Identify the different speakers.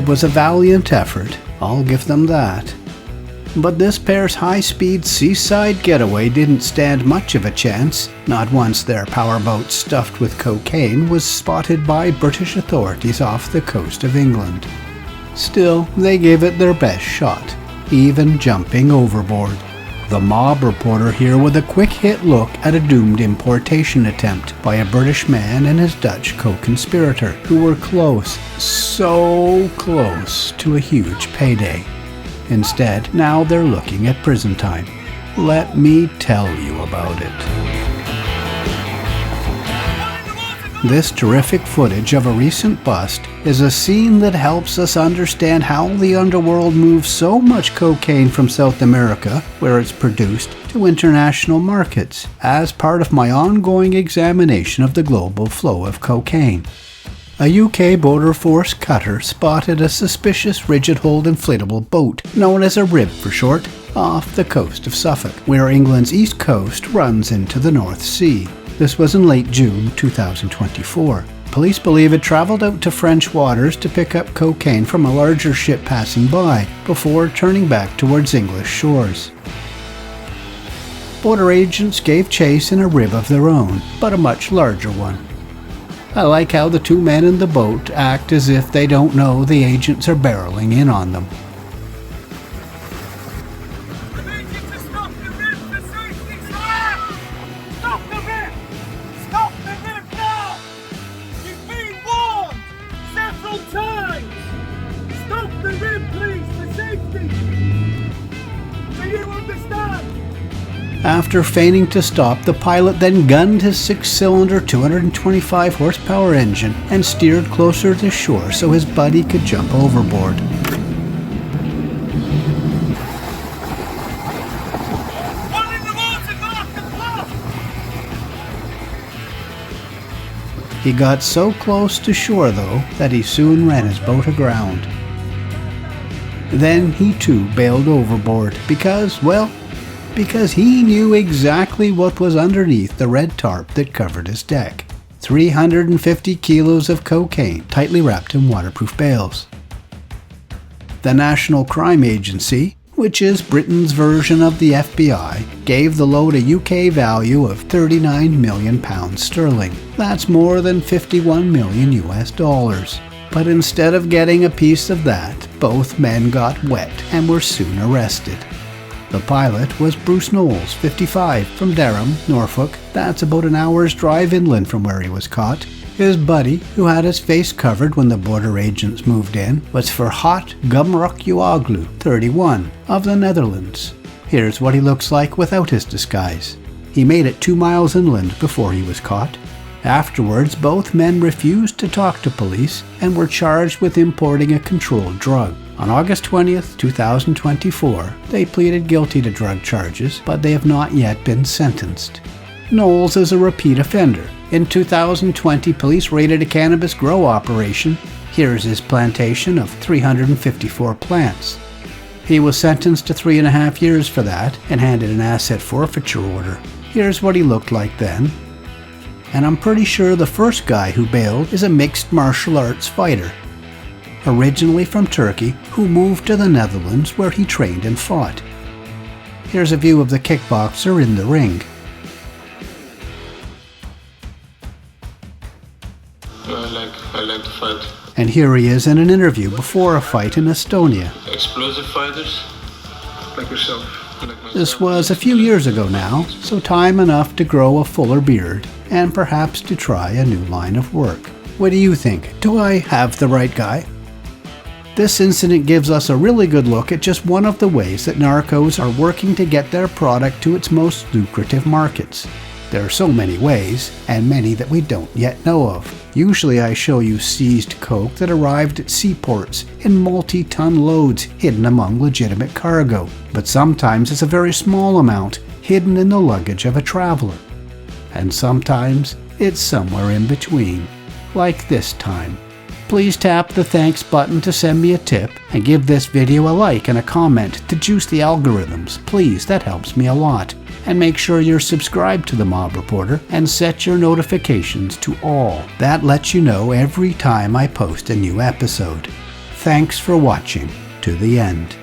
Speaker 1: It was a valiant effort, I'll give them that. But this pair's high-speed seaside getaway didn't stand much of a chance, not once their powerboat stuffed with cocaine was spotted by British authorities off the coast of England. Still, they gave it their best shot, even jumping overboard. The mob reporter here with a quick hit look at a doomed importation attempt by a British man and his Dutch co-conspirator, who were close, so close to a huge payday. Instead, now they're looking at prison time. Let me tell you about it. This terrific footage of a recent bust is a scene that helps us understand how the underworld moves so much cocaine from South America, where it's produced, to international markets, as part of my ongoing examination of the global flow of cocaine. A UK Border Force cutter spotted a suspicious rigid-hold inflatable boat, known as a rib for short, off the coast of Suffolk, where England's east coast runs into the North Sea. This was in late June 2024. Police believe it traveled out to French waters to pick up cocaine from a larger ship passing by, before turning back towards English shores. Border agents gave chase in a rib of their own, but a much larger one. I like how the two men in the boat act as if they don't know the agents are barreling in on them.
Speaker 2: I need you to stop the rib for safety, sir! Stop the rib! Stop the rib now! You've been warned several times! Stop the rib, please, for safety! Do you understand?
Speaker 1: After feigning to stop, the pilot then gunned his 6-cylinder 225 horsepower engine and steered closer to shore so his buddy could jump overboard.
Speaker 2: One in the water, Mark and Bluff!
Speaker 1: He got so close to shore, though, that he soon ran his boat aground. Then he too bailed overboard because he knew exactly what was underneath the red tarp that covered his deck. 350 kilos of cocaine tightly wrapped in waterproof bales. The National Crime Agency, which is Britain's version of the FBI, gave the load a UK value of £39 million sterling. That's more than 51 million US dollars. But instead of getting a piece of that, both men got wet and were soon arrested. The pilot was Bruce Knowles, 55, from Durham, Norfolk. That's about an hour's drive inland from where he was caught. His buddy, who had his face covered when the border agents moved in, was Ferhat Gumrukoglu, 31, of the Netherlands. Here's what he looks like without his disguise. He made it 2 miles inland before he was caught. Afterwards, both men refused to talk to police and were charged with importing a controlled drug. On August 20th, 2024, they pleaded guilty to drug charges, but they have not yet been sentenced. Knowles is a repeat offender. In 2020, police raided a cannabis grow operation. Here's his plantation of 354 plants. He was sentenced to 3.5 years for that and handed an asset forfeiture order. Here's what he looked like then. And I'm pretty sure the first guy who bailed is a mixed martial arts fighter, originally from Turkey, who moved to the Netherlands where he trained and fought. Here's a view of the kickboxer in the ring.
Speaker 3: I like to fight.
Speaker 1: And here he is in an interview before a fight in Estonia.
Speaker 3: Explosive fighters, like yourself.
Speaker 1: This was a few years ago now, so time enough to grow a fuller beard and perhaps to try a new line of work. What do you think? Do I have the right guy? This incident gives us a really good look at just one of the ways that narcos are working to get their product to its most lucrative markets. There are so many ways, and many that we don't yet know of. Usually I show you seized coke that arrived at seaports in multi-ton loads hidden among legitimate cargo, but sometimes it's a very small amount hidden in the luggage of a traveler. And sometimes it's somewhere in between, like this time. Please tap the thanks button to send me a tip, and give this video a like and a comment to juice the algorithms. Please, that helps me a lot. And make sure you're subscribed to the Mob Reporter and set your notifications to all. That lets you know every time I post a new episode. Thanks for watching to the end.